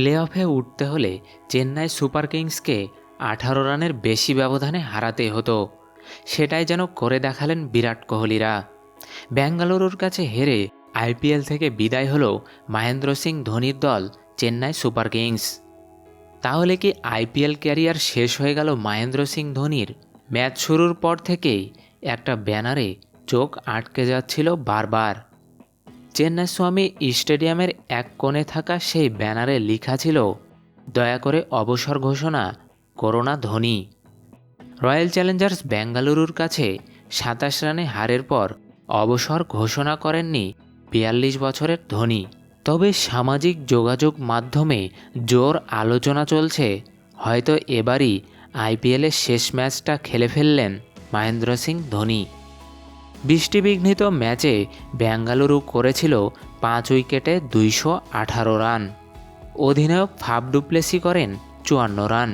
Play অফে উঠতে হলে Chennai super কিংসকে 18 রানের বেশি ব্যবধানে হারাতে হতো। সেটাই যেন করে দেখালেন বিরাট কোহলিরা। বেঙ্গালুরুর কাছে হেরে আইপিএল থেকে বিদায় হল মহেন্দ্র সিং ধোনির দল চেন্নাই সুপার কিংস। তাহলে কি আইপিএল ক্যারিয়ার শেষ হয়ে গেল মহেন্দ্র সিং ধোনির? ম্যাচ শুরুর পর থেকেই একটা ব্যানারে চোখ আটকে যাচ্ছিল বারবার। চেন্নাই স্বামী স্টেডিয়ামের এক কোণে থাকা সেই ব্যানারে লেখা ছিল, দয়া করে অবসর ঘোষণা করো না ধোনি। রয়্যাল চ্যালেঞ্জার্স বেঙ্গালুরুর কাছে 27 রানে হারের পর অবসর ঘোষণা করেননি 42 বছরের ধোনি। তবে সামাজিক যোগাযোগ মাধ্যমে জোর আলোচনা চলছে, হয়তো এবারই আইপিএলের শেষ ম্যাচটা খেলে ফেললেন মহেন্দ্র সিং ধোনি। বৃষ্টিবিঘ্নিত ম্যাচে বেঙ্গালুরু করেছিল 5 উইকেটে 218 রান। অধিনায়ক ফাফ ডু প্লেসি করেন 54 রান।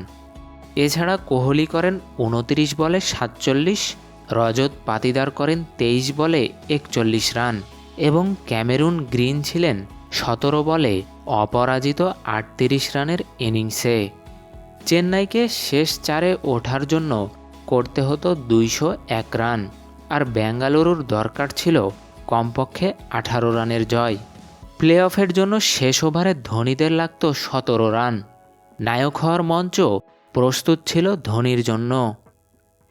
এছাড়া কোহলি করেন 29 বলে 47, রজত পাতিদার করেন 23 বলে 41 রান এবং ক্যামেরুন গ্রিন ছিলেন 17 বলে অপরাজিত 38 রানের ইনিংসে। চেন্নাইকে শেষ 4-এ ওঠার জন্য করতে হতো 201 রান, আর বেঙ্গালুরুর দরকার ছিল কমপক্ষে 18 রানের জয়। প্লে অফের জন্য শেষ ওভারে ধোনিদের লাগত 17 রান। নায়ক হওয়ার মঞ্চ প্রস্তুত ছিল ধোনির জন্য।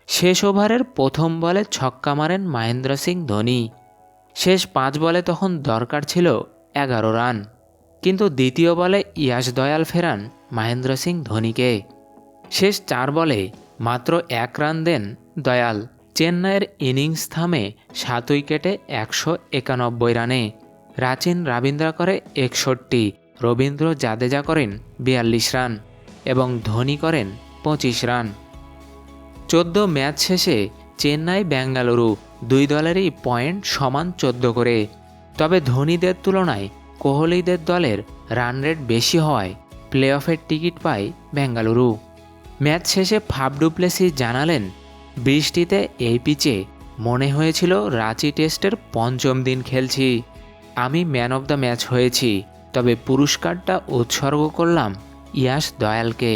শেষ ওভারের প্রথম বলে ছক্কা মারেন মহেন্দ্র সিং ধোনি। শেষ 5 বলে তখন দরকার ছিল 11 রান, কিন্তু দ্বিতীয় বলে ইয়াশ দয়াল ফেরান মহেন্দ্র সিং ধোনিকে। শেষ 4 বলে মাত্র 1 রান দেন দয়াল। চেন্নাইয়ের ইনিংস থামে 7 উইকেটে 191 রানে। রাচিন রাবিন্দ্রা করে 61, রবীন্দ্র জাদেজা করেন 42 রান এবং ধোনি করেন 25 রান। 14 ম্যাচ শেষে চেন্নাই বেঙ্গালুরু দুই দলেরই পয়েন্ট সমান 14 করে। তবে ধোনিদের তুলনায় কোহলিদের দলের রান রেট বেশি হওয়ায় প্লে অফের টিকিট পায় বেঙ্গালুরু। ম্যাচ শেষে ফাফ ডু প্লেসি জানালেন, বৃষ্টিতে এই পিচে মনে হয়েছিল রাঁচি টেস্টের 5ম দিন খেলছি। আমি ম্যান অব দ্য ম্যাচ হয়েছি, তবে পুরস্কারটা উৎসর্গ করলাম ইয়াশ দয়ালকে।